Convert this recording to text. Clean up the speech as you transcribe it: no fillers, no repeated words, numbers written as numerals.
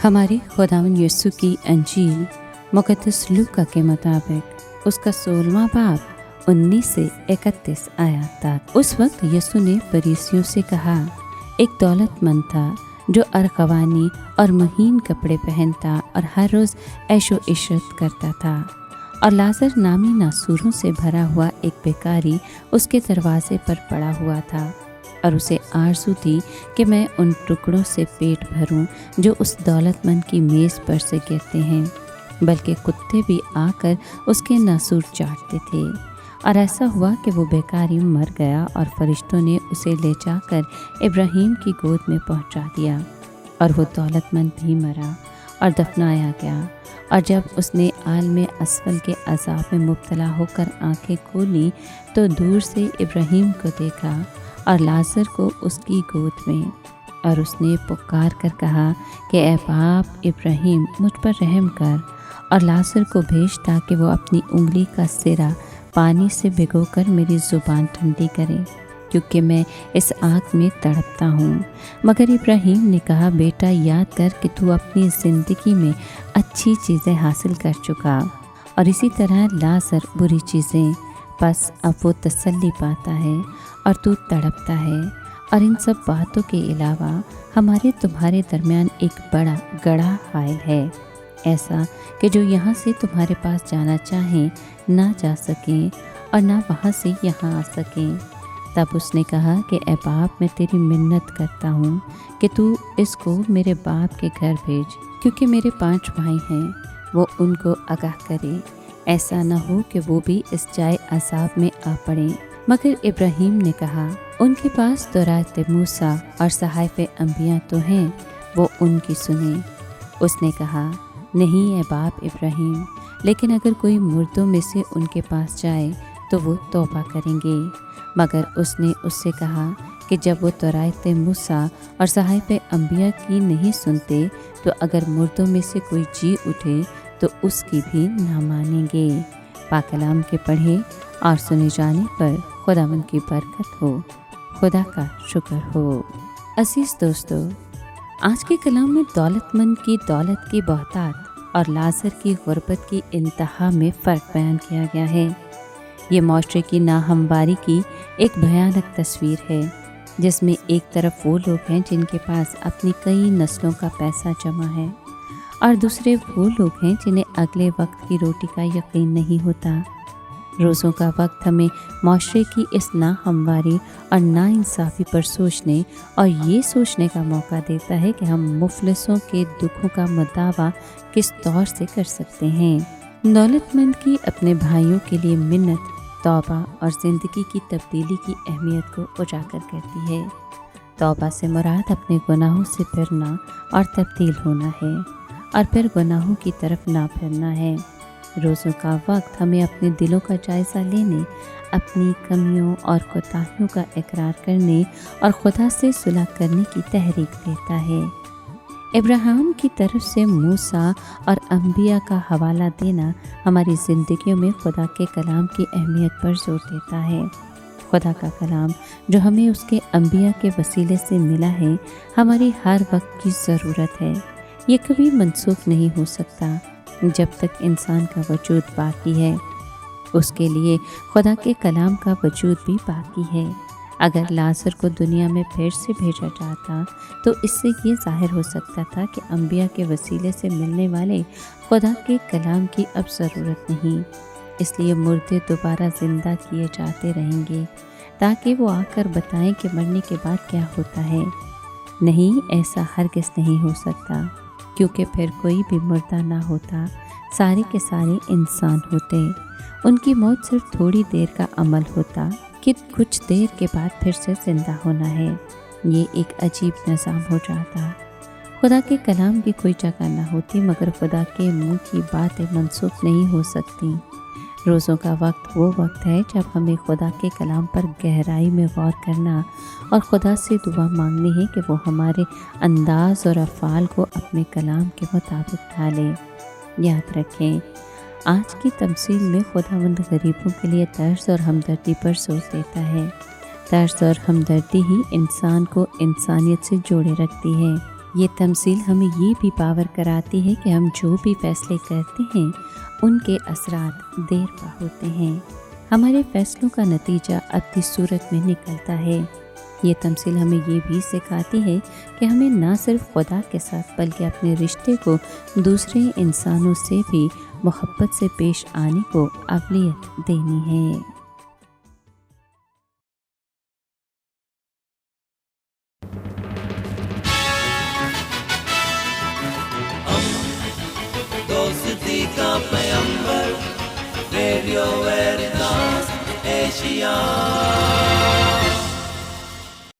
हमारे खुदावंद यीशु की अंजील मुक़द्दस लूका के मुताबिक उसका 16वां बाब 19 से 31 आयत तक। उस वक्त यीशु ने फरीसियों से कहा, एक दौलतमंद था जो अरगवानी और महीन कपड़े पहनता और हर रोज़ ऐशो इशरत करता था, और लाजर नामी नासूरों से भरा हुआ एक बेकारी उसके दरवाजे पर पड़ा हुआ था, और उसे आरज़ू थी कि मैं उन टुकड़ों से पेट भरूं जो उस दौलतमंद की मेज़ पर से गिरते हैं, बल्कि कुत्ते भी आकर उसके नासूर चाटते थे। और ऐसा हुआ कि वो बेकारी मर गया और फरिश्तों ने उसे ले जाकर इब्राहीम की गोद में पहुंचा दिया, और वो दौलतमंद भी मरा और दफनाया गया। और जब उसने आलम असफल के अज़ाब में मुब्तला होकर आंखें खोली तो दूर से इब्राहीम को देखा और लाजर को उसकी गोद में, और उसने पुकार कर कहा कि ऐ बाप इब्राहीम, मुझ पर रहम कर और लाजर को भेज ताकि वो अपनी उंगली का सिरा पानी से भिगोकर मेरी ज़ुबान ठंडी करे, क्योंकि मैं इस आग में तड़पता हूँ। मगर इब्राहीम ने कहा, बेटा याद कर कि तू अपनी ज़िंदगी में अच्छी चीज़ें हासिल कर चुका, और इसी तरह लाजर बुरी चीज़ें, बस अब वो तसल्ली पाता है और तू तड़पता है। और इन सब बातों के अलावा हमारे तुम्हारे दरमियान एक बड़ा गड़ा हायल है, ऐसा कि जो यहाँ से तुम्हारे पास जाना चाहें ना जा सकें और ना वहाँ से यहाँ आ सकें। तब उसने कहा कि ऐ बाप, मैं तेरी मिन्नत करता हूँ कि तू इसको मेरे बाप के घर भेज, क्योंकि मेरे 5 भाई हैं, वो उनको आगाह करे, ऐसा न हो कि वो भी इस जाए अज़ाब में आ पड़े। मगर इब्राहीम ने कहा, उनके पास तौरात मूसा और सहाइफ अंबिया तो हैं, वो उनकी सुने। उसने कहा, नहीं है बाप इब्राहीम, लेकिन अगर कोई मुर्दों में से उनके पास जाए तो वो तौबा करेंगे। मगर उसने उससे कहा कि जब वो तौरात मूसा और सहाइफ अंबिया की नहीं सुनते तो अगर मुर्दों में से कोई जी उठे तो उसकी भी ना मानेंगे। पाक कलाम के पढ़े और सुने जाने पर खुदावंद की बरकत हो, खुदा का शुक्र हो। अजीज़ दोस्तों, आज के कलाम में दौलतमंद की दौलत की बहुतात और लाजर की गुर्बत की इंतहा में फ़र्क बयान किया गया है। ये माशरे की नाहमवारी की एक भयानक तस्वीर है, जिसमें एक तरफ वो लोग हैं जिनके पास अपनी कई नस्लों का पैसा जमा है, और दूसरे वो लोग हैं जिन्हें अगले वक्त की रोटी का यकीन नहीं होता। रोज़ों का वक्त हमें माशरे की इस नाहमवारी और नाइंसाफ़ी पर सोचने और ये सोचने का मौका देता है कि हम मुफलिसों के दुखों का मुदावा किस तौर से कर सकते हैं। दौलतमंद की अपने भाइयों के लिए मिन्नत, तौबा और ज़िंदगी की तब्दीली की अहमियत को उजागर करती है। तौबा से मुराद अपने गुनाहों से फिरना और तब्दील होना है, और फिर गुनाहों की तरफ ना फिरना है। रोज़ों का वक्त हमें अपने दिलों का जायज़ा लेने, अपनी कमियों और कोताहियों का इकरार करने और खुदा से सुलह करने की तहरीक देता है। इब्राहीम की तरफ से मूसा और अंबिया का हवाला देना हमारी ज़िंदगियों में खुदा के कलाम की अहमियत पर जोर देता है। खुदा का कलाम जो हमें उसके अंबिया के वसीले से मिला है, हमारी हर वक्त की ज़रूरत है। ये कभी मनसूख नहीं हो सकता जब तक इंसान का वजूद बाकी है। उसके लिए खुदा के कलाम का वजूद भी बाकी है। अगर लाजर को दुनिया में फिर से भेजा जाता तो इससे ये ज़ाहिर हो सकता था कि अंबिया के वसीले से मिलने वाले खुदा के कलाम की अब ज़रूरत नहीं, इसलिए मुर्दे दोबारा ज़िंदा किए जाते रहेंगे ताकि वो आकर बताएं कि मरने के बाद क्या होता है। नहीं, ऐसा हरगिज़ नहीं हो सकता, क्योंकि फिर कोई भी मुर्दा ना होता, सारे के सारे इंसान होते। उनकी मौत सिर्फ थोड़ी देर का अमल होता कि कुछ देर के बाद फिर से ज़िंदा होना है। ये एक अजीब निज़ाम हो जाता। खुदा के कलाम की कोई जगह ना होती, मगर खुदा के मुंह की बातें मनसूख नहीं हो सकती। रोज़ों का वक्त वो वक्त है जब हमें खुदा के कलाम पर गहराई में गौर करना और खुदा से दुआ मांगनी है कि वो हमारे अंदाज़ और अफ़ाल को अपने कलाम के मुताबिक ढाले। याद रखें, आज की तमसील में खुदावंद गरीबों के लिए तर्स और हमदर्दी पर जोर देता है। तर्स और हमदर्दी ही इंसान को इंसानियत से जोड़े रखती है। یہ تمثیل ہمیں یہ بھی باور کراتی ہے کہ ہم جو بھی فیصلے کرتے ہیں ان کے اثرات دیر پا ہوتے ہیں، ہمارے فیصلوں کا نتیجہ ابدی صورت میں نکلتا ہے۔ یہ تمثیل ہمیں یہ بھی سکھاتی ہے کہ ہمیں نہ صرف خدا کے ساتھ بلکہ اپنے رشتے کو دوسرے انسانوں سے بھی محبت سے پیش آنے کو اولویت دینی ہے۔ دوستی کا پیمبر، ریڈیو ویریتاس ایشیا۔